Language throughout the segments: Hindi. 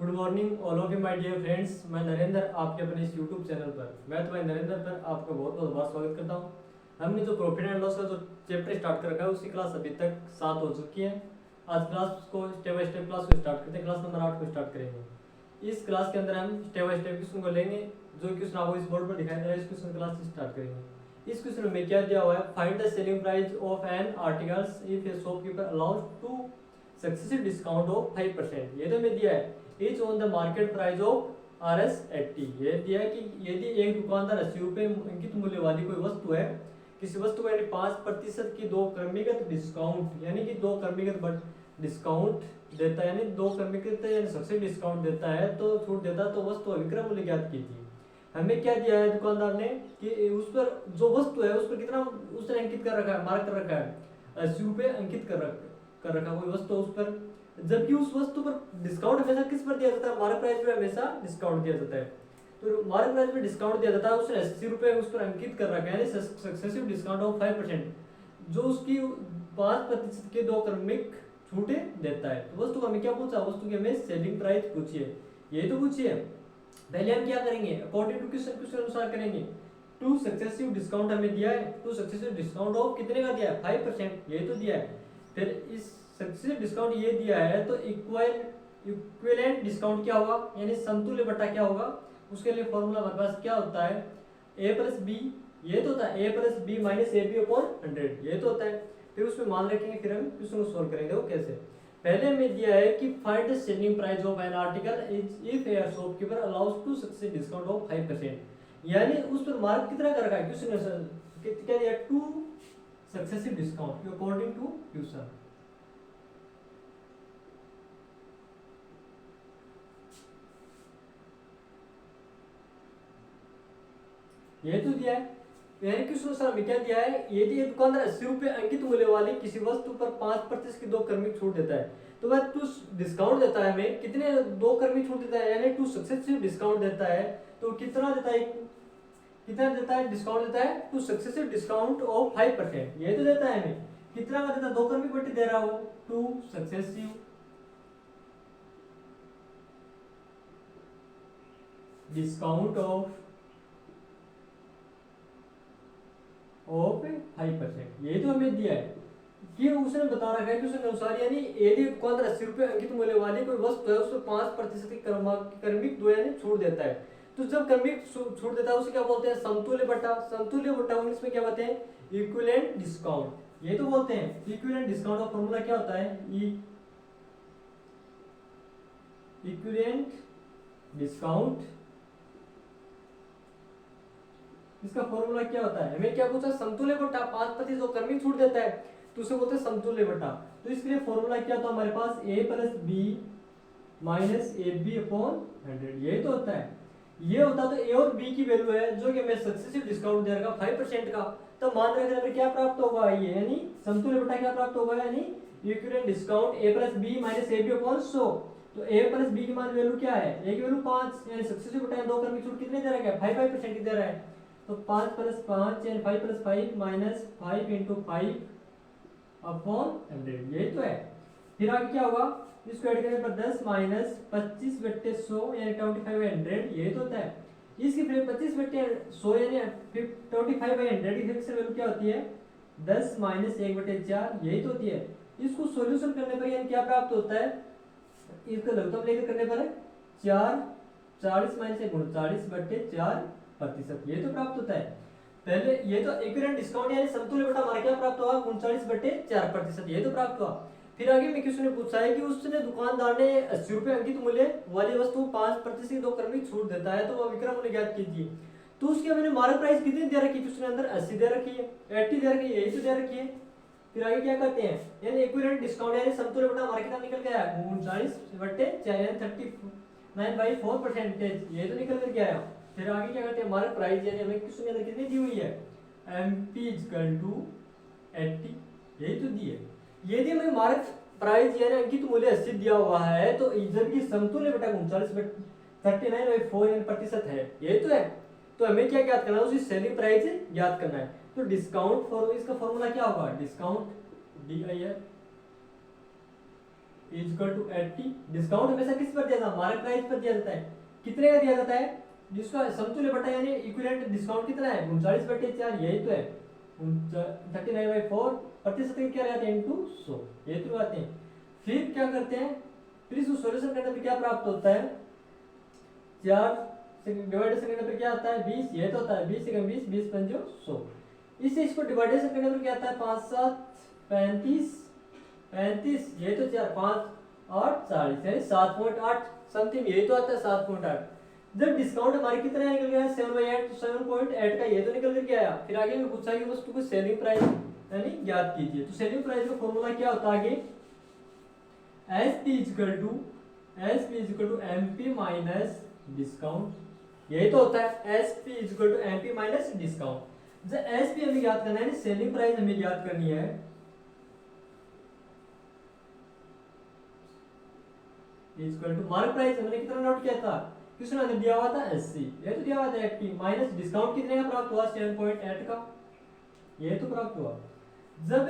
Good morning all of you my dear friends. मैं नरेंद्र आपके अपने इस यूट्यूब चैनल पर मैं तुम्हारे नरेंद्र पर आपका बहुत बहुत बार स्वागत करता हूं। हमने जो प्रॉफिट एंड लॉस का जो चैप्टर स्टार्ट कर रखा है उसकी क्लास अभी तक 7 हो चुकी है। आज क्लास को स्टेप बाय स्टेप क्लास को स्टार्ट करते हैं। क्लास नंबर 8 को स्टार्ट करेंगे। इस क्लास के अंदर हम स्टेप बाय स्टेप क्वेश्चन को लेंगे। जो क्वेश्चन आपको इस बोर्ड पर दिखाई दे रहा है इस क्वेश्चन क्लास स्टार्ट करेंगे। इस क्वेश्चन में क्या दिया हुआ है, find the selling price of an articles if a shopkeeper allows two successive discount of 5%। ये तो हमें दिया है is on the market price of RS80। ये दिया है कि यदि एक दुकानदार 80 रुपये अंकित मूल्य वाली कोई वस्तु है, किसी वस्तु को यानी 5% की दो क्रमिगत डिस्काउंट यानी कि दो क्रमिगत डिस्काउंट देता है, यानी दो क्रमिगत यानी सक्सेसिव डिस्काउंट देता है तो छूट देता है, तो वस्तु विक्रय मूल्य ज्ञात कीजिए। हमें क्या दिया है दुकानदार ने कि उस पर जो वस्तु है उस पर कितना उसने अंकित कर रखा है, मार्क कर रखा है 80 रुपये अंकित कर रखा कोई वस्तु उस पर, जबकि उस वस्तु पर डिस्काउंट हमेशा किस पर दिया जाता है, मार्क प्राइस पे हमेशा डिस्काउंट दिया जाता है। तो मार्क प्राइस पे डिस्काउंट दिया जाता है, उसने 80 रुपये उस पर अंकित कर रखा है यानी सक्सेसिव डिस्काउंट ऑफ 5%, जो उसकी 5% के दो क्रमिक छूटे देता है। तो वस्तु का हमें क्या पूछा, वस्तु की हमें सेलिंग प्राइस पूछिए, यही तो पूछिए। पहले हम क्या करेंगे, अकॉर्डिंग टू क्वेश्चन के अनुसार करेंगे। टू सक्सेसिव डिस्काउंट हमें दिया है, टू सक्सेसिव डिस्काउंट ऑफ कितने का दिया है, 5%, यही तो दिया है। फिर इस सक्सेसिव डिस्काउंट ये दिया है तो इक्विवेलेंट डिस्काउंट क्या होगा, यानी समतुल्य बटा क्या होगा, उसके लिए फॉर्मूला हमारे पास क्या होता है, a प्लस बी, ये तो होता है a plus B minus A B upon 100, ये तो होता है। फिर उसमें मान रखेंगे, फिर हम क्वेश्चन को सोल्व करेंगे। वो कैसे, पहले हमें दिया है कि find the selling price of an article if a shopkeeper allows two successive discount of 5%, यानी उस पर मार्क कितना कर रखा है क्वेश्चन, क्या दिया, two successive discount according to question. ये तो दिया है, यानी कि अनुसार हमें क्या दिया है, यदि दुकानदार 80 रुपये अंकित मूल्य वाली किसी वस्तु पर 5% की दो क्रमिक छूट देता है, तो वह टू डिस्काउंट देता है, हमें कितने दो क्रमिक छूट देता है, यानी टू सक्सेसिव डिस्काउंट देता है, तो कितना देता है, कितना देता है, डिस्काउंट देता है टू सक्सेसिव डिस्काउंट ऑफ 5%, ये तो देता है हमें, कितना का देता है, दो क्रमिक बटे दे रहा हो, टू सक्सेसिव डिस्काउंट ऑफ 5%, ये तो हमें दिया है कि उसने बता रखा है कि उसके अनुसार, यानी यदि दुकानदार 80 रुपये अंकित मूल्य वाली कोई वस्तु है उस पर 5% की क्रमिक दो यानी छूट देता है, तो जब क्रमिक छूट देता है उसे क्या बोलते हैं, समतुल्य बटा। समतुल्य बटा इंग्लिश में क्या बोलते हैं, इक्विवेलेंट डिस्काउंट, ये तो बोलते हैं। इक्विवेलेंट डिस्काउंट का फॉर्मूला क्या होता है, इक्विवेलेंट डिस्काउंट, इसका फॉर्मूला क्या होता है, हमें क्या पूछा, समतुल्य बटा 5% जो क्रमिक छूट देता है तो उसे बोलते हैं समतुल्य बटा। तो इसके लिए फॉर्मूला क्या था हमारे पास, a plus B minus A B upon 100, यही तो होता है। ये होता तो a और b की वैल्यू है जो कि हमें सक्सेसिव डिस्काउंट दे रहा 5% का, तो मान रखने पर क्या प्राप्त होगा, ये यानी समतुल्य बटा क्या प्राप्त होगा, यानी equivalent discount a plus B minus A B upon 100। तो a प्लस बी की मान वैल्यू क्या है, a की वैल्यू 5, यानी सक्सेसिव बटा दो क्रमिक छूट कितने दे रहा है, 5% की दे रहा है, तो 5 प्लस 5 यानी 5 प्लस 5 माइनस 5 इंटू 5 अपॉन 100, यही तो है। फिर आगे क्या होगा, इसको ऐड करने पर 10 माइनस 25 बट्टे 100 यानी 25/100, यही तो होता है। इसकी फिर 25 बट्टे 100 यानी 25/100 की फिक्स वैल्यू क्या होती है, 10 माइनस 1/4, यही तो होती है। इसको सॉल्यूशन करने पर यानी क्या प्राप्त होता है, इसका लघुत्तम लेकर करने पर 4 40 माइनस 40/4%, ये तो प्राप्त होता है। पहले ये तो इक्विवेलेंट डिस्काउंट यानी समतुल्य बटा हमारा क्या प्राप्त हुआ, 39/4%, ये तो प्राप्त हुआ। फिर आगे में किसी ने पूछा है कि उसने दुकानदार ने 80 रुपये अंकित मूल्य वाली वस्तु 5% की दो क्रमिक छूट देता है, तो वह विक्रय मूल्य ज्ञात कीजिए। तो उसके मैंने मार्क प्राइस कितनी दे रखी है, उसने अंदर 80 दे रखी है, 80 दे रखी है, यही तो दे रखी है। फिर आगे क्या करते हैं, यानी इक्विवेलेंट डिस्काउंट यानी समतुल्य बटा हमारा कितना निकल गया, 39/4 यानी 39/4%, ये तो निकल कर गया। फिर आगे क्या करते हैं, मार्क प्राइस यानी हमें क्वेश्चन के अंदर कितनी दी हुई है, MP = 80, यही तो दी है। यदि हमें मार्क प्राइस यानी अंकित मूल्य 80 दिया हुआ है तो जबकि समतुल्य बटा 39/39 है, यही तो है। तो हमें क्या ज्ञात करना है, उसकी सेलिंग प्राइस ज्ञात करना है। तो डिस्काउंट फॉर इसका फॉर्मूला क्या होगा, discount DIR is equal to 80। Discount हमेशा किस पर दिया जाता है, मार्केट प्राइस पर दिया जाता है। कितने का दिया जाता है, जिसका समतुल्य बटा यानी इक्विवेलेंट डिस्काउंट कितना है, 39/4, यही तो है 39/4 प्रतिशत क्या रहते हैं इनटू 100, ये तो आते हैं। फिर क्या करते हैं, फिर इसको सॉल्यूशन करने पर क्या प्राप्त होता है, 4 डिवाइडेशन करने पर क्या आता है 20, ये तो होता है 20 से 20, 20 पंजो 100। इससे इसको डिवाइडेशन करने पर क्या आता है 5 7 35 35, ये तो 4 5 8 40 यानी 7.8 समथिंग, यही तो आता है 7.8। जब डिस्काउंट हमारे कितना निकल गया 7/8, 7.8 का ये तो निकल करके आया। फिर आगे में पूछा कि वस्तु को सेलिंग प्राइस यानी ज्ञात कीजिए। तो सेलिंग प्राइस का फॉर्मूला क्या होता है आगे, SP = MP माइनस डिस्काउंट, यही तो होता है SP = MP माइनस डिस्काउंट। जब SP हमें ज्ञात करना है, सेलिंग प्राइस हमें ज्ञात करनी है, इक्वल टू मार्क प्राइस हमने कितना नोट किया था, किसने ने दिया हुआ था 80, ये तो दिया हुआ था 80 माइनस डिस्काउंट कितने का प्राप्त हुआ 7.8 का, ये तो प्राप्त हुआ। जब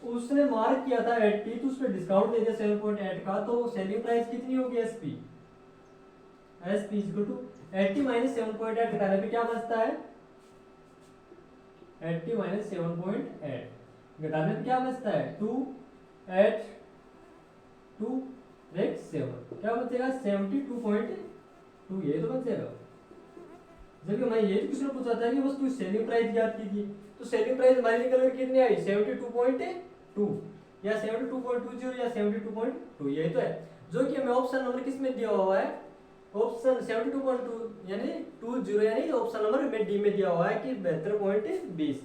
उसने मार्क किया था 80 तो उसने डिस्काउंट दे दिया 7.8 का, तो सेलिंग प्राइस कितनी होगी SP = 80 माइनस 7.8 घटाने पे क्या बचता है 80 माइनस 7.8 घटाने पे क्या बचता है 2 8 2 7, क्या बचेगा 72.2, ये तो बचेगा। जबकि मैं ये किसने पूछा था कि वस्तु सेलिंग प्राइस ज्ञात कीजिए, तो सेलिंग प्राइस हमारी निकल कर कितनी आई 72.2 या 72.20 या 72.2, यही तो है जो कि हमें ऑप्शन नंबर किस में दिया हुआ है, ऑप्शन 72.2 यानी 20 यानी ऑप्शन नंबर में डी में दिया हुआ है कि 72.20।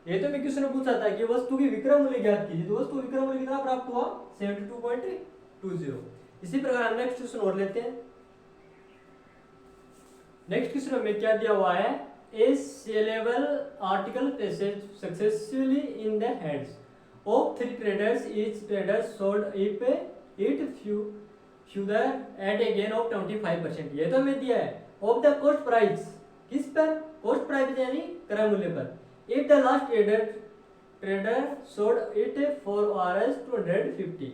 ये तो मैं किसने पूछा था कि वस्तु की विक्रय मूल्य ज्ञात कीजिए, तो वस्तु विक्रय मूल्य कितना प्राप्त हुआ 72.20। इसी प्रकार हम नेक्स्ट क्वेश्चन और लेते हैं। नेक्स्ट क्वेश्चन में क्या दिया हुआ है, a saleable article placed successfully in the hands of 3 traders, each trader sold it further at a gain of 25%, ये तो हमें दिया है ऑफ द कॉस्ट प्राइस, किस पर कॉस्ट प्राइस यानी क्रय मूल्य पर। If the last trader sold it for Rs 250,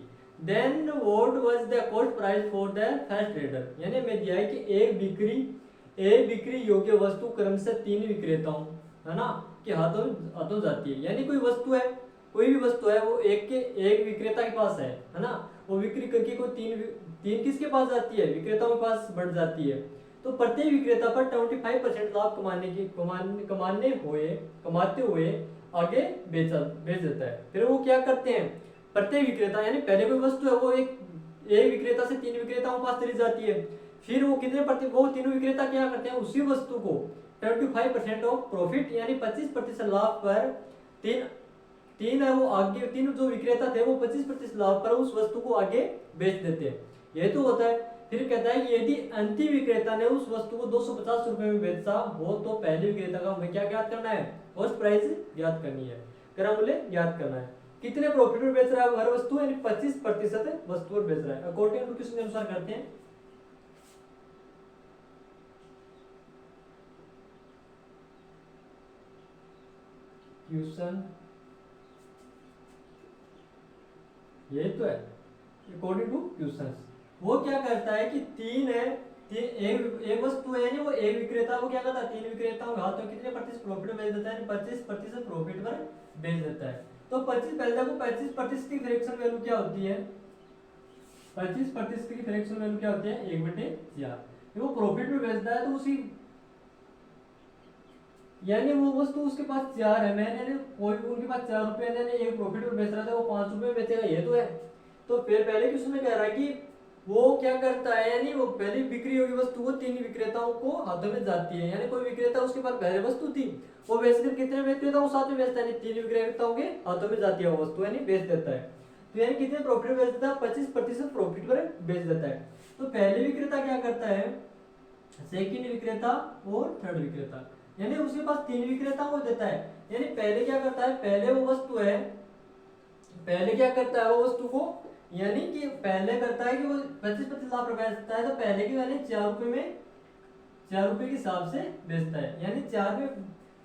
then what was the cost price for the first trader, यानी हमें दिया है कि एक बिक्री योग्य वस्तु क्रमशः 3 विक्रेताओं है ना कि हाथों जाती है, यानी कोई वस्तु है, कोई भी वस्तु है वो एक विक्रेता के पास है ना, वो बिक्री करके कोई तीन किसके पास जाती है, विक्रेताओं के पास बढ़ जाती है। तो प्रत्येक विक्रेता पर 25% लाभ कमाते हुए आगे बेच देता है। फिर वो क्या करते हैं, प्रत्येक विक्रेता यानी पहले कोई वस्तु है वो एक विक्रेता से 3 विक्रेताओं के पास चली जाती है, फिर वो वो तीनों विक्रेता क्या करते हैं, उसी वस्तु को 25% ऑफ प्रॉफिट यानी 25% लाभ पर तीन है वो आगे, तीन जो विक्रेता थे वो 25% लाभ पर उस वस्तु को आगे बेच देते हैं, ये तो होता है। फिर कहता है कि यदि अंतिम विक्रेता ने उस वस्तु को 250 रुपए में बेचा हो तो पहले विक्रेता का हमें क्या ज्ञात करना है, कॉस्ट प्राइस ज्ञात करनी है, क्रय मूल्य ज्ञात करना है। कितने प्रॉफिट में बेच रहा है हर वस्तु, यानी 25% वस्तु पर बेच रहा है। अकॉर्डिंग टू क्वेश्चन के अनुसार करते हैं, क्वेश्चन ये तो है अकॉर्डिंग टू क्वेश्चन। वो क्या करता है कि एक वस्तु है यानी वो एक विक्रेता वो क्या करता है 3 विक्रेताओं के हाथों कितने प्रतिशत प्रॉफिट में बेच देता है, 25% प्रॉफिट पर बेच देता है। तो 25% की फ्रैक्शन वैल्यू क्या होती है, 25% की फ्रैक्शन वैल्यू क्या होती है 1/4। वो प्रॉफिट में बेचता है तो उसी यानी वो वस्तु उसके पास 4 है, मैंने कोई उनके पास 4 रुपए एक प्रॉफिट में बेच रहा था, वो 5 रुपए में बेचेगा, ये तो है। तो फिर पहले क्वेश्चन में कह रहा है कि वो क्या करता है, यानी वो पहले बिक्री होगी वस्तु वो 3 विक्रेताओं को हाथों में जाती है, यानी कोई विक्रेता उसके पास पहले वस्तु थी वो बेचकर कितने विक्रेताओं साथ में बेचता है, 3 विक्रेताओं के हाथों में जाती है वो वस्तु यानी बेच देता है। तो यानी कितने प्रॉफिट में बेच देता है, 25% प्रॉफिट पर बेच देता है। तो पहले विक्रेता क्या करता है, सेकंड विक्रेता और थर्ड विक्रेता, यानी उसके पास 3 विक्रेता को देता है। यानी पहले क्या करता है, पहले वो वस्तु है, पहले क्या करता है वो वस्तु को, यानी कि पहले करता है कि वो 25% लाभ बेचता है, तो पहले की यानी 4 रुपए में 4 रुपए के हिसाब से बेचता है, यानी 4 में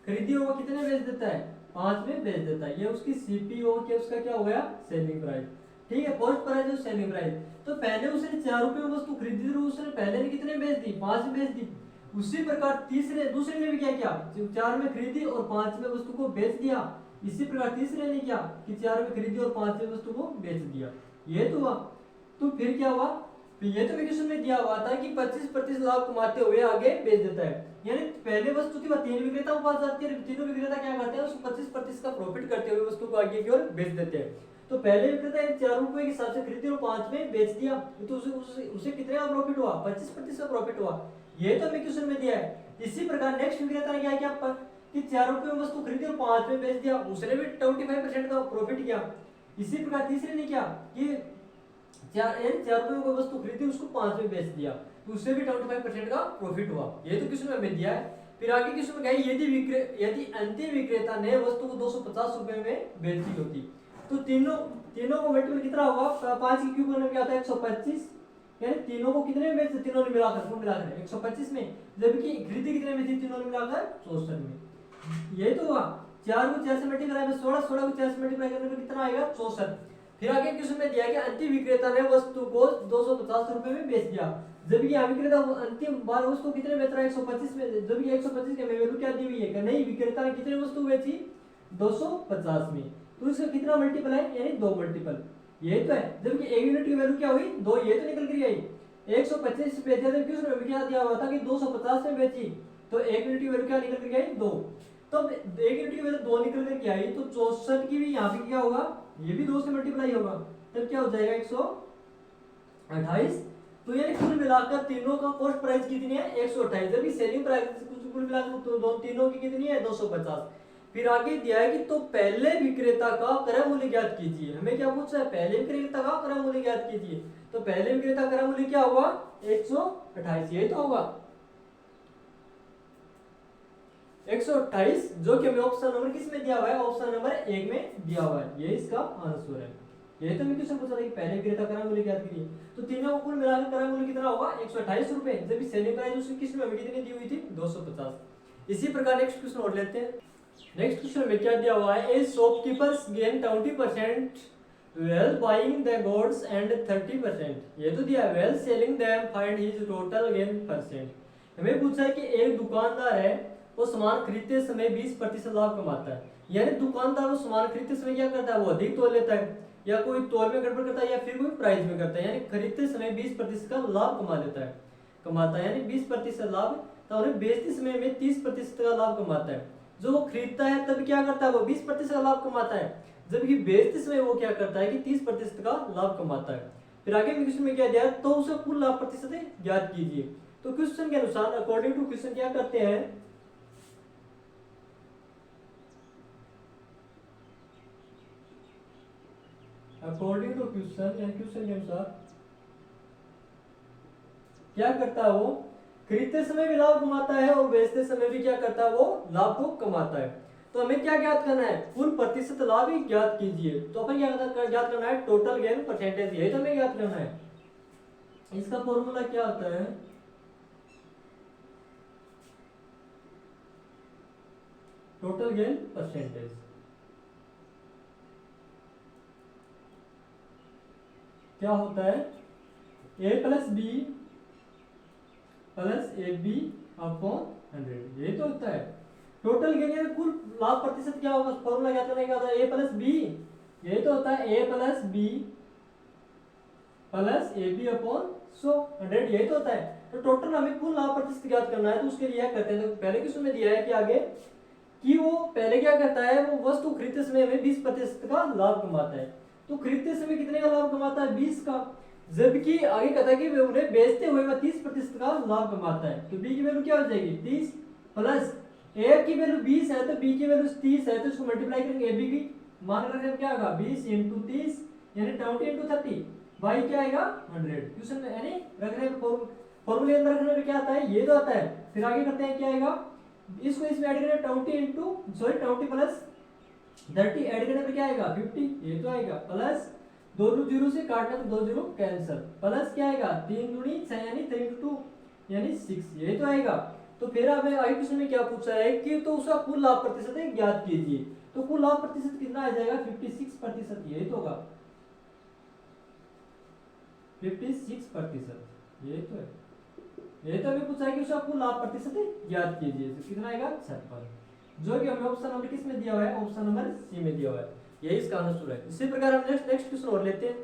खरीदी होगा कितने बेच देता है, 5 में बेच देता है। ये उसकी सीपी हो के उसका क्या हो गया सेलिंग प्राइस। ठीक है, कॉस्ट प्राइस और सेलिंग प्राइस। तो पहले उसने 4 रुपए में वस्तु खरीदी थी, उसने पहले ने कितने बेच दी, 5 में बेच दी। उसी प्रकार दूसरे ने भी क्या किया, 4 में खरीदी और 5 में वस्तु को बेच दिया। इसी प्रकार तीसरे ने क्या कि 4 में खरीदी और 5 में वस्तु को बेच दिया। ये तो हुआ। तो फिर क्या हुआ, ये तो क्वेश्चन में दिया हुआ था कि 25% लाभ कमाते हुए आगे बेच देता है। यानी पहले वस्तु थी वह 3 विक्रेताओं के पास जाती है, तीनों विक्रेता क्या करते हैं, उसको 25% का प्रॉफिट करते हुए वस्तु को आगे की ओर बेच देते हैं। तो पहले विक्रेता ने 4 रुपए के हिसाब से खरीदी और 5 में बेच दिया, तो उसे कितने का प्रॉफिट हुआ, 25% का प्रॉफिट हुआ। ये तो हमें क्वेश्चन में दिया है। इसी प्रकार नेक्स्ट विक्रेता ने क्या किया कि 4 रुपए में वस्तु खरीदी और 5 में बेच दिया, उसने भी 25% का प्रॉफिट किया। इसी प्रकार तीसरे ने क्या कि 4 रुपए में कोई वस्तु खरीदी उसको 5 में बेच दिया, तो उससे भी 25% का प्रॉफिट हुआ। ये तो क्वेश्चन में हमें दिया है। फिर आगे क्वेश्चन में कहा यदि अंतिम विक्रेता ने वस्तु को 250 रुपए में बेची होती, तो तीनों को मल्टीपल कितना होगा, 5 की क्यूब करने में क्या आता है 125, यानी तीनों को कितने में बेचे, तीनों ने मिलाकर कुल मिलाकर 125 में, जबकि खरीदी कितने में थी, तीनों ने मिलाकर 64 में। ये तो हुआ। 4 को 4 से मल्टीप्लाई में 16, 16 को 4 से मल्टीप्लाई करने पर कितना आएगा 64। फिर आगे क्वेश्चन में दिया कि अंतिम विक्रेता ने वस्तु को 250 रुपए में बेच दिया, जबकि यहाँ विक्रेता अंतिम बार वस्तु कितने बेच रहा है 125 में, जबकि 125 के वैल्यू क्या दी हुई है, नहीं विक्रेता ने कितने वस्तु बेची 250 में, तो इसका कितना मल्टीपल है, यानी 2 मल्टीपल। ये तो है। जबकि एक यूनिट की वैल्यू क्या हुई 2, ये तो निकल कर आई 125 बेचा था, क्यों क्या दिया हुआ था कि 250 में बेची, तो एक यूनिट की वैल्यू क्या निकल कर आई 2। तो एक यूनिट की वैल्यू 2 निकल कर आई, तो 64 की भी यहाँ पे क्या होगा, ये भी 2 से मल्टीप्लाई होगा, तब क्या हो जाएगा 128। तो यानी कुल मिलाकर तीनों का कॉस्ट प्राइस कितनी है 128, जबकि सेलिंग प्राइस कुल मिलाकर तो तीनों की कितनी है 250। फिर आगे दिया है कि तो पहले विक्रेता का क्रय मूल्य ज्ञात कीजिए। हमें क्या पूछा है, पहले विक्रेता का क्रय मूल्य ज्ञात कीजिए। तो पहले विक्रेता क्रय मूल्य क्या होगा 128, ये तो होगा 128, जो कि हमें ऑप्शन नंबर किस में दिया हुआ है, ऑप्शन नंबर 1 में दिया हुआ है। ये इसका आंसर है। ये तो मैं क्वेश्चन पूछ रहा था कि पहले विक्रेता क्रय मूल्य ज्ञात कीजिए। तो तीनों को कुल मिलाकर क्रय मूल्य कितना होगा 128 रुपए, जबकि सेलिंग प्राइस उसकी किस में कितनी दी हुई थी 250। इसी प्रकार नेक्स्ट क्वेश्चन और लेते हैं। नेक्स्ट क्वेश्चन में क्या दिया हुआ है, a shopkeepers gain 20% while buying the goods and 30%। ये तो दिया है while selling them find his total gain percent. हमें पूछा है कि एक दुकानदार है वो सामान खरीदते समय 20% लाभ कमाता है। यानी दुकानदार वो सामान खरीदते समय क्या करता है, वो अधिक तोल लेता है, या कोई तोल में गड़बड़ करता है, या फिर कोई प्राइस में करता है, यानी खरीदते समय 20% का लाभ कमाता है, यानी 20% लाभ, तो उन्हें बेचते समय में 30% का लाभ कमाता है। जो वो खरीदता है तब क्या करता है, वो 20% का लाभ कमाता है, जबकि बेचते समय वो क्या करता है कि 30% का लाभ कमाता है। फिर आगे क्वेश्चन में क्या दिया है, तो उसे कुल लाभ प्रतिशत ज्ञात कीजिए। तो क्वेश्चन के अनुसार अकॉर्डिंग टू क्वेश्चन क्या करते हैं, अकॉर्डिंग टू क्वेश्चन यानी क्वेश्चन के अनुसार क्या करता है, वो खरीदते समय भी लाभ कमाता है और बेचते समय भी क्या करता है, वो लाभ को कमाता है। तो हमें क्या ज्ञात करना है, कुल प्रतिशत लाभ ही ज्ञात कीजिए। तो अपन क्या ज्ञात करना है, टोटल गेन परसेंटेज, यही तो हमें ज्ञात करना है। इसका फॉर्मूला क्या होता है, टोटल गेन परसेंटेज। क्या होता है, a plus B plus A B upon 100, ये तो होता है टोटल गेन, यानी कुल लाभ प्रतिशत क्या होगा, फॉर्मूला क्या करना, क्या होता है a प्लस बी, ये तो होता है a plus B plus A B upon 100, यही तो होता है। तो टोटल हमें कुल लाभ प्रतिशत ज्ञात करना है, तो उसके लिए क्या करते हैं, तो पहले क्वेश्चन में दिया है कि आगे कि वो पहले क्या करता है, वो वस्तु खरीदते समय में 20% का लाभ कमाता है। तो खरीदते समय कितने का लाभ कमाता है 20 का, जबकि आगे कहता है कि उन्हें बेचते हुए वह 30% का लाभ कमाता है। तो बी की वैल्यू क्या हो जाएगी 30 प्लस ए की वैल्यू 20 है तो बी की वैल्यू 30 है, तो इसको मल्टीप्लाई करेंगे ए बी की, मान रखें क्या होगा 20 इंटू 30 यानी 20 इंटू 30, वाई क्या आएगा 100। क्वेश्चन में यानी रखने फॉर्मूले अंदर रखने में क्या आता है, ये तो आता है। फिर आगे करते हैं क्या आएगा, इसको इसमें ऐड करें 20 प्लस 30 ऐड करने पर क्या आएगा 50, ये तो आएगा प्लस 2 जीरो से काटना तो 2 जीरो कैंसिल, प्लस क्या आएगा 3 दूनी 6 यानी 3 इंटू 2 यानी 6, ये तो आएगा। तो फिर हमें आगे क्वेश्चन में क्या पूछा है कि तो उसका कुल लाभ प्रतिशत ज्ञात कीजिए। तो कुल लाभ प्रतिशत कितना आ जाएगा 56%, यही तो होगा 56%, ये तो है। ये तो हमें पूछा है कि उसका कुल लाभ प्रतिशत ज्ञात कीजिए, तो कितना आएगा 56, जो कि हमें ऑप्शन नंबर किस में दिया हुआ है, ऑप्शन नंबर सी में दिया हुआ है, यही इसका आंसर है। इसी प्रकार हम नेक्स्ट क्वेश्चन और लेते हैं।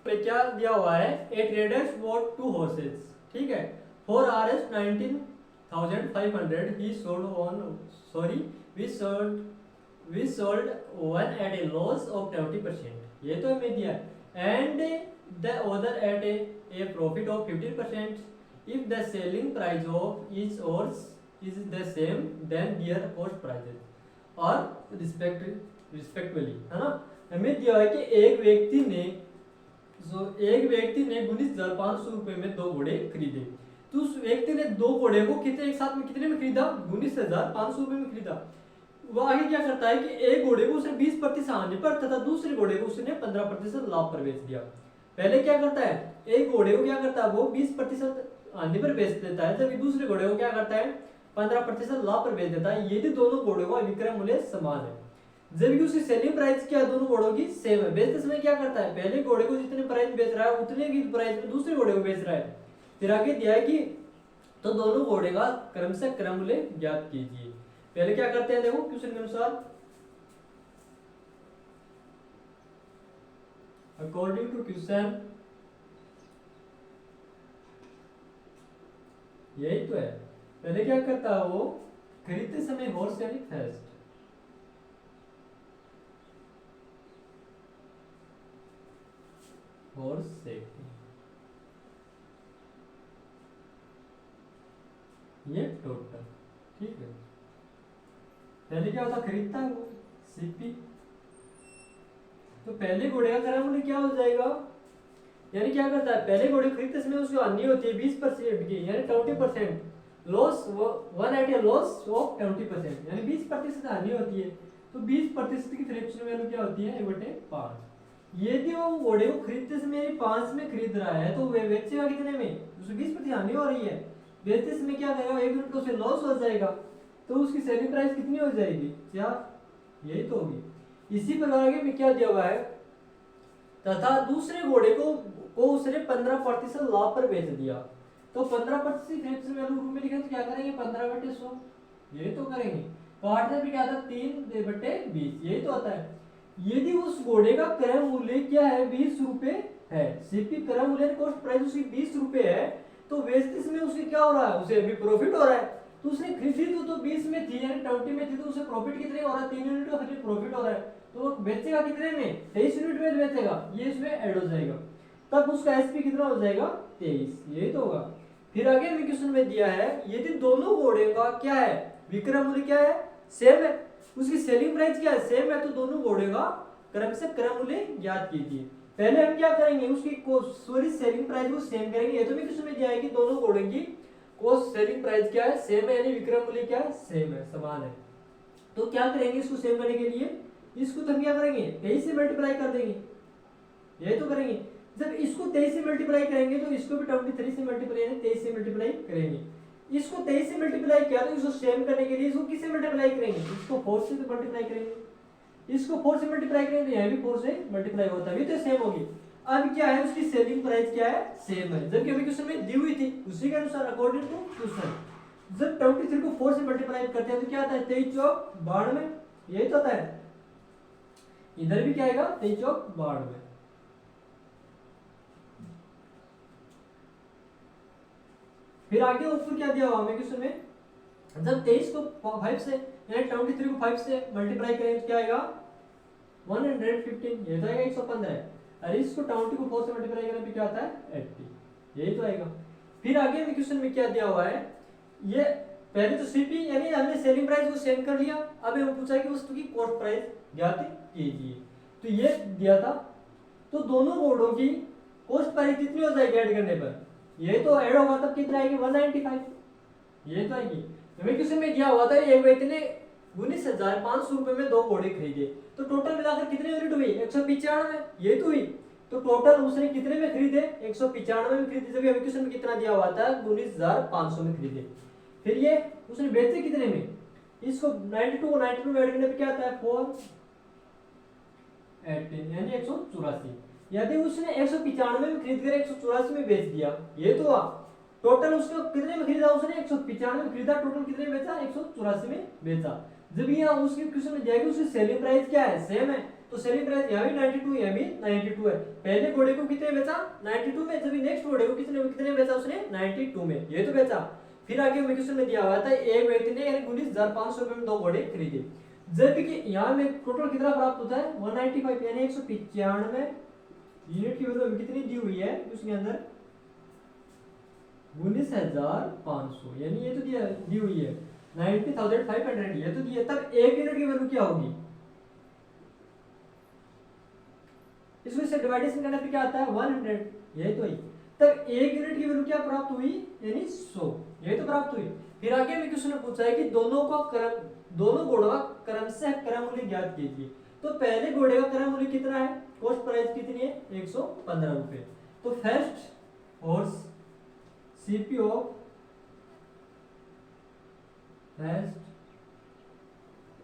पे क्या दिया हुआ है, ए ट्रेडर्स बॉट 2 horses, ठीक है, for Rs 19,500, he sold we sold one at a loss of 20%, ये तो हमें दिया, and the other at a profit of 15%, if the selling price of each horse is the same then their cost prices are respectively, है ना। हमें दिया है कि एक व्यक्ति ने 19,500 रुपए में 2 घोड़े खरीदे, तो उस व्यक्ति ने 2 घोड़े को कितने एक साथ में कितने में खरीदा, 19,500 रुपए में खरीदा। वो आगे क्या करता है कि एक घोड़े को उसने 20% हानि पर तथा दूसरे घोड़े को उसने 15% लाभ पर बेच दिया। पहले क्या करता है, एक घोड़े को क्या करता है वो 20% हानि पर बेच देता है, जबकि दूसरे घोड़े को क्या करता है 15% लाभ पर बेच देता है। यदि दोनों घोड़ों का विक्रय मूल्य समान है, जबकि उसकी सेलिंग प्राइस क्या है दोनों घोड़ों की सेम है, बेचते समय क्या करता है पहले घोड़े को जितने प्राइस बेच रहा है उतने की प्राइस में दूसरे घोड़े को बेच रहा है। फिर आगे दिया है कि तो दोनों घोड़े का क्रम से क्रम मूल्य ज्ञात कीजिए। पहले क्या करते हैं, देखो क्वेश्चन के अनुसार, अकॉर्डिंग टू क्वेश्चन, यही तो है। पहले क्या करता है वो खरीदते समय हॉर्स यानी फर्स्ट, हॉर्स सेफ्टी, ये टोटल, ठीक है। पहले क्या होता खरीदता है वो सीपी, तो पहले घोड़े का क्रय मूल्य क्या हो जाएगा, यानी क्या करता है पहले घोड़े खरीदते समय उसकी हानि होती है 20% की, यानी 20%, loss 1 at a loss of 20%, यानी 20% हानि होती है, तो 20% की फ्रैक्शन वैल्यू क्या होती है 1/5। यदि वो घोड़े को खरीदते समय 5 में खरीद रहा है तो वे बेचेगा कितने में, उसको 20% हानि हो रही है, बेचते समय क्या करेगा 1 यूनिट उसे लॉस हो जाएगा, तो उसकी सेलिंग प्राइस कितनी हो जाएगी 4, यही तो होगी। इसी प्रकार आगे में क्या दिया हुआ है, तथा दूसरे घोड़े को उसने 15% लाभ पर बेच दिया, तो 15% फ्रैक्शन वैल्यू रूप में लिखे तो क्या करेंगे 15/100, यही तो करेंगे। काटने पे क्या आता है 3/20, यही तो आता है। यदि उस घोड़े का क्रय मूल्य क्या है 20 रुपए है, सीपी क्रय मूल्य कॉस्ट प्राइस उसकी 20 रुपए है, तो बेचते समय उसके क्या हो रहा है, उसे अभी प्रॉफिट हो रहा है, तो उसने खरीदी तो 20 में थी यानी 20 में थी, तो उसे प्रॉफिट कितने हो रहा है 3 यूनिट का फिर प्रॉफिट हो रहा है, तो वो बेचेगा कितने में 23 यूनिट में बेचेगा, ये इसमें ऐड हो जाएगा, तब उसका एसपी कितना हो जाएगा 23, यही तो होगा। फिर आगे में क्वेश्चन में दिया है यदि दोनों घोड़े का क्या है विक्रय मूल्य क्या है सेम है, उसकी सेलिंग प्राइस क्या है सेम है, तो दोनों घोड़े का क्रम से क्रय मूल्य ज्ञात कीजिए। पहले हम क्या करेंगे उसकी सेलिंग प्राइस को सेम करेंगे, ये तो भी क्वेश्चन में दिया है कि दोनों घोड़े की कॉस्ट सेलिंग प्राइस क्या है सेम है, यानी विक्रय मूल्य क्या है सेम है समान है, तो क्या करेंगे इसको सेम करने के लिए, इसको तो हम क्या करेंगे 23 से मल्टीप्लाई कर देंगे, यही तो करेंगे। जब इसको 23 से मल्टीप्लाई करेंगे तो इसको भी 23 से मल्टीप्लाई यानी 23 से मल्टीप्लाई करेंगे, इसको 23 से मल्टीप्लाई किया तो इसको सेम करने के लिए इसको किससे मल्टीप्लाई करेंगे, इसको 4 से मल्टीप्लाई करेंगे, इसको 4 से मल्टीप्लाई करेंगे तो यहाँ भी 4 से मल्टीप्लाई होता है, तो सेम होगी। अब क्या है उसकी सेलिंग प्राइस क्या है सेम है, जबकि अभी क्वेश्चन में दी हुई थी उसी के अनुसार अकॉर्डिंग टू क्वेश्चन, जब 23 को 4 से मल्टीप्लाई करते हैं तो क्या आता है 23 चौक 92, यही तो आता है। इधर भी क्या आएगा 23 चौक 92। फिर आगे ऊपर क्या दिया हुआ हमें क्वेश्चन में, जब 23 को 5 से यानी 23 को 5 से मल्टीप्लाई करें तो क्या आएगा 115, ये तो आएगा 115 है, और इसको 20 को 4 से मल्टीप्लाई करने पे क्या आता है 80, यही तो आएगा। फिर आगे में क्वेश्चन में क्या दिया हुआ है, ये पहले तो सीपी यानी हमने सेलिंग प्राइस को सेम कर लिया, अब हमें पूछा कि वस्तु की कॉस्ट प्राइस ज्ञात कीजिए, तो ये दिया था, तो दोनों घोड़ों की कॉस्ट प्राइस कितनी हो जाएगी ऐड करने पर, ये तो ऐड होगा तब कितना आएगी 195, ये तो आएगी। हमें क्वेश्चन में दिया हुआ था एक व्यक्ति ने 19,500 रुपए में 2 घोड़े खरीदे, तो टोटल मिलाकर कितने यूनिट हुई 195, ये तो हुई, तो टोटल उसने कितने में खरीदे 195 में खरीदे, जब क्वेश्चन में कितना दिया हुआ था 19,500 में खरीदे। फिर ये उसने बेचे कितने में, इसको 92 में ऐड करने पे क्या आता है 4 18 यानी 184, यदि उसने 195 में खरीद कर 184 में बेच दिया, ये तो हुआ। टोटल उसको कितने में खरीदा उसने? 195 में खरीदा, टोटल कितने में बेचा? 184 में बेचा। जब यहाँ उसकी क्वेश्चन में जाएगी उसकी सेलिंग प्राइस क्या है? सेम है, तो सेलिंग प्राइस यहाँ भी 92, यहाँ भी 92 है। पहले घोड़े को कितने बेचा? 92 में। जब नेक्स्ट घोड़े को कितने बेचा उसने? 92 में, ये तो बेचा। फिर आगे क्वेश्चन में दिया हुआ था एक व्यक्ति ने यानी 19,500 रुपए में 2 घोड़े खरीदे, जबकि यहाँ में टोटल कितना प्राप्त होता है? 195 यानी 195 यूनिट की वैल्यू कितनी दी हुई है उसके अंदर? 19,500, यानी ये तो दिया दी हुई है 90,500, ये तो दिया। तब एक यूनिट की वैल्यू क्या होगी? इसको इससे डिवाइडेशन करने पे क्या आता है? 100, यही तो है। तब एक यूनिट की वैल्यू क्या प्राप्त हुई? यानी 100, यही तो प्राप्त हुई। फिर आगे में किसी ने पूछा है कि दोनों घोड़ों का क्रमशः क्रय मूल्य ज्ञात कीजिए। तो पहले घोड़े का क्रय मूल्य कितना है? कॉस्ट प्राइस कितनी है? 115 रुपए। तो first horse CP of first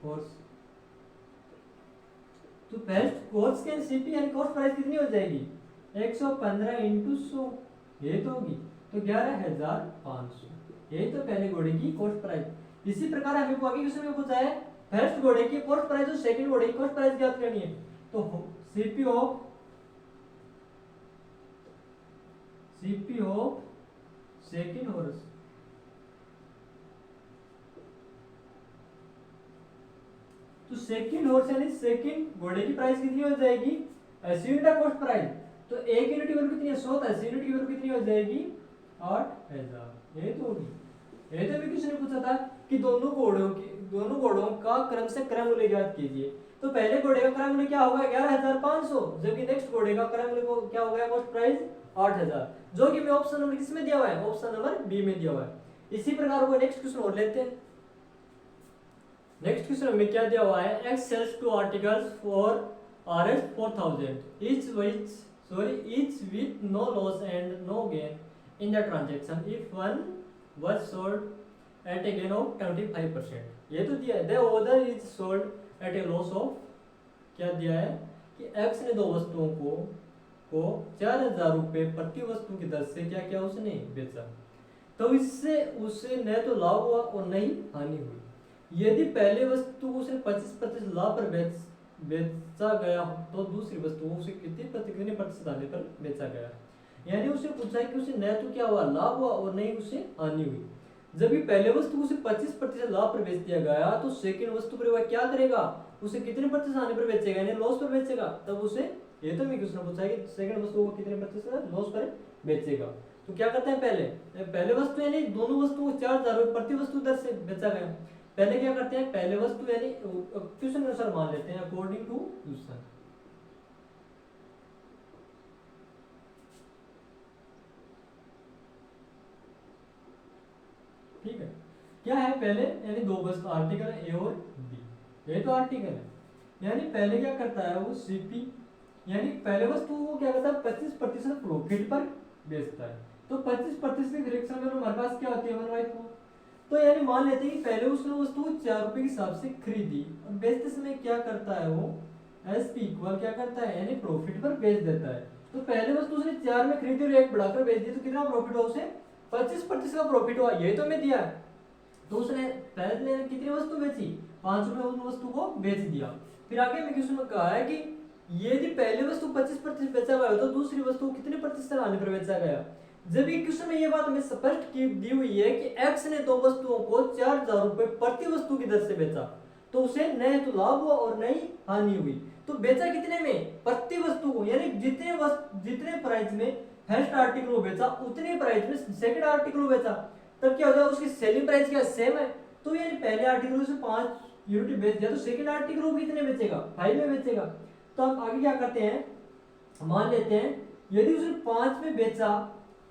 horse, तो फर्स्ट हॉर्स के सीपी यानी कॉस्ट प्राइस कितनी हो जाएगी? 115 इंटू 100, ये तो होगी, तो 11,500, यही तो पहले घोड़े की कॉस्ट प्राइस। इसी प्रकार हमें आगे क्वेश्चन में पूछा है फर्स्ट घोड़े की कॉस्ट प्राइस और सेकंड घोड़े की कॉस्ट प्राइस ज्ञात करनी है। तो सीपी ऑफ सेकंड हॉर्स, तो सेकंड हॉर्स यानी सेकंड घोड़े की प्राइस कितनी हो जाएगी? 80 यूनिट कॉस्ट प्राइस। तो एक यूनिट की वैल्यू कितनी है? 100, 80 यूनिट की वैल्यू कितनी हो जाएगी? 8,000, ये तो होगी। ये तो भी किसी ने पूछा था कि दोनों घोड़ों का क्रम से क्रय मूल्य ज्ञात कीजिए। तो पहले घोड़े का क्रय मूल्य क्या होगा? 11,500, जबकि नेक्स्ट घोड़े का क्रय मूल्य क्या हो गया? कॉस्ट प्राइस 8,000, जो कि मैं ऑप्शन नंबर किसमें दिया हुआ है? ऑप्शन नंबर बी में दिया हुआ है। इसी प्रकार वो नेक्स्ट क्वेश्चन और लेते हैं। नेक्स्ट क्वेश्चन में क्या दिया हुआ है? X sells two articles for RS 4000, each with no loss and no gain in the transaction if one was sold at a gain of 25%, ये तो दिया है। The other is sold at a loss of, क्या दिया है कि X ने दो वस्तुओं को 4,000 रुपए प्रति वस्तु की दर से क्या किया? उसने बेचा। तो इससे उसे न तो लाभ हुआ और न ही हानि हुई। यदि पहले वस्तु को उसने 25% लाभ पर बेचा गया तो दूसरी वस्तु उसे कितने प्रतिशत आने पर बेचा गया? यानी उसे पूछा है कि उसे न तो क्या हुआ? लाभ हुआ और नहीं उसे हानि हुई। जब भी पहले वस्तु उसे 25% लाभ पर बेच दिया गया तो सेकंड वस्तु पर वह क्या करेगा? उसे कितने प्रतिशत आने पर बेचेगा? यानी लॉस पर बेचेगा। तब उसे, ये तो मैं क्वेश्चन पूछा है कि सेकंड वस्तु को कितने प्रतिशत लॉस पर बेचेगा। तो क्या करते हैं? पहले वस्तु यानी दोनों वस्तुओं को 4,000 रुपए प्रति वस्तु दर से बेचा गया। पहले क्या करते हैं? पहले वस्तु यानी क्वेश्चन अनुसार मान लेते हैं अकॉर्डिंग टू क्वेश्चन। ठीक है, क्या है? पहले यानी दो वस्तु आर्टिकल ए और बी, ये तो आर्टिकल है। यानी पहले क्या करता है वो सीपी, यानी पहले वस्तु को क्या करता है? 25% प्रॉफिट पर बेचता है। तो 25% की फ्रैक्शन में हमारे पास क्या होती है? 1/4। तो यानी मान लेते हैं कि पहले उसने वस्तु को 4 रुपए के हिसाब से खरीदी और बेचते समय क्या करता है वो? एसपी इक्वल क्या करता है? यानी प्रॉफिट पर बेच देता है। तो पहले वस्तु उसने 4 में खरीदी और 1 बढ़ाकर बेच दी, तो कितना प्रॉफिट हुआ उसे? 25% का प्रॉफिट हुआ, ये तो मैं दिया है। तो उसने पहले कितनी वस्तु बेची? 5 रुपए उस वस्तु को बेच दिया। फिर आगे में क्वेश्चन में कहा है कि यदि पहले वस्तु 25% बेचा गया तो दूसरी वस्तु कितने प्रतिशत आने पर बेचा गया? जब ये क्वेश्चन में ये बात हमें स्पष्ट की दी हुई है कि एक्स ने दो वस्तुओं को 4,000 रुपए प्रति वस्तु की दर से बेचा, तो उसे न तो लाभ हुआ और न ही हानि हुई। तो बेचा कितने में? प्रति वस्तु को, यानी जितने प्राइस में फर्स्ट आर्टिकल को बेचा उतने प्राइस में सेकंड आर्टिकल को बेचा। तब क्या हो जाएगा? उसकी सेलिंग प्राइस क्या सेम है। तो यानी पहले आर्टिकल से 5 यूनिट बेच दिया तो सेकंड आर्टिकल को कितने बेचेगा? 5 में बेचेगा। तो अब आगे क्या करते हैं? मान लेते हैं यदि उसने 5 में बेचा,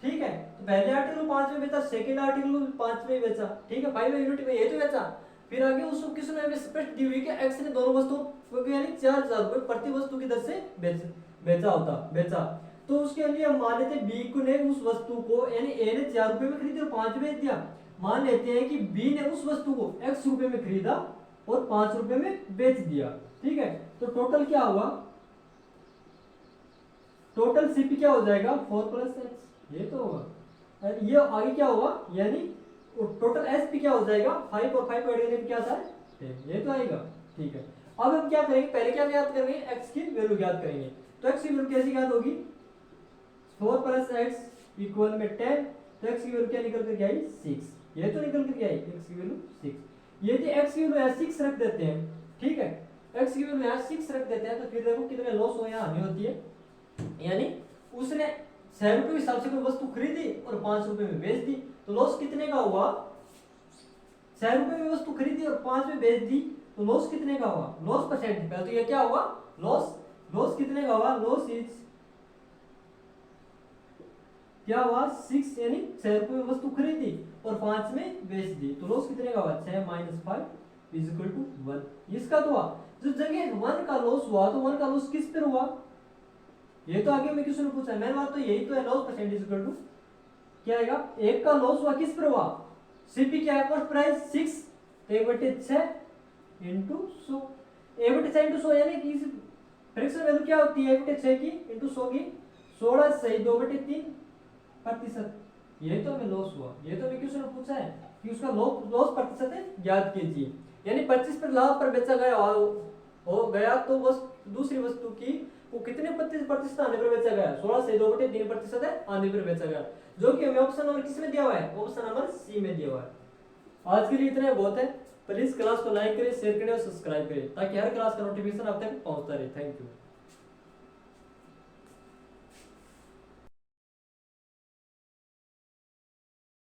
ठीक है, तो पहले आर्टिकल को 5 में बेचा, सेकंड आर्टिकल को 5 में बेचा, ठीक है, 5 यूनिट में ये तो बेचा। फिर आगे उसको किस में स्पष्ट दी हुई कि एक्स ने दोनों वस्तुओं को यानी 4,000 रुपए प्रति वस्तु की दर से बेचा। तो उसके लिए हम मान लेते हैं बी को ने उस वस्तु को यानी ए ने 4 रुपए में खरीदी और 5 बेच दिया। मान लेते हैं कि बी ने उस वस्तु को x रुपए में खरीदा और 5 रुपए में बेच दिया, ठीक है। तो टोटल क्या हुआ? टोटल सीपी क्या हो जाएगा 4 प्लस एक्स, ये तो होगा। और ये आगे क्या होगा, यानी टोटल एसपी क्या हो जाएगा 5 और 5 ऐड करने पे क्या आता है 10, ये तो आएगा। ठीक है, अब हम क्या करेंगे, पहले क्या ज्ञात करेंगे, एक्स की वैल्यू ज्ञात करेंगे। तो एक्स की वैल्यू कैसे ज्ञात होगी, 4 प्लस एक्स इक्वल में 10, तो एक्स की वैल्यू क्या निकल कर आई 6, ये तो निकल कर आई एक्स की वैल्यू 6। यदि एक्स की वैल्यू 6 रख देते हैं, ठीक है, एक्स की वैल्यू यहाँ 6 रख देते हैं, तो फिर देखो कितने लॉस हो यहाँ हानि होती है, यानी उसने 6 रुपए के हिसाब से कोई वस्तु खरीदी और 5 रुपए में बेच दी, तो लॉस कितने का हुआ, 6 रुपए में वस्तु खरीदी और 5 में बेच दी, तो लॉस कितने का हुआ, लॉस परसेंट का। तो ये क्या हुआ, लॉस कितने का हुआ, लॉस इज क्या हुआ 6, यानी 6 रुपए में वस्तु खरीदी और 5 में बेच दी, तो लॉस कितने का हुआ 6 माइनस 5 इज इक्वल टू 1। इसका तो हुआ, जो जगह 1 का लॉस हुआ, तो 1 का लॉस किस पर हुआ, ये तो आगे में किसी ने पूछा है, मेन बात तो यही तो है, loss percent is equal to क्या आएगा, 1 का लॉस हुआ किस पर हुआ, सीपी क्या है, कॉस्ट प्राइस 6, तो 1/6 इंटू 100, 1/6 इंटू 100, यानी कि फ्रैक्शन वैल्यू क्या होती है 1/6 की इंटू 100 की, 16 सही 2/3%, ये तो हमें लॉस हुआ, ये तो हमें किसी ने पूछा है कि उसका लॉस प्रतिशत है ज्ञात कीजिए, यानी 25 पर लाभ पर बेचा गया हो गया, तो बस दूसरी वस्तु की वो कितने प्रतिशत आने पर बेचा गया, 16 से 2/3% है आने पर बेचा गया, जो कि हमें ऑप्शन नंबर किस में दिया हुआ है, ऑप्शन नंबर सी में दिया हुआ है। आज के लिए इतना बहुत है, प्लीज क्लास को लाइक करें, शेयर करें और सब्सक्राइब करें, ताकि हर क्लास का नोटिफिकेशन आप तक पहुंचता रहे। Thank you.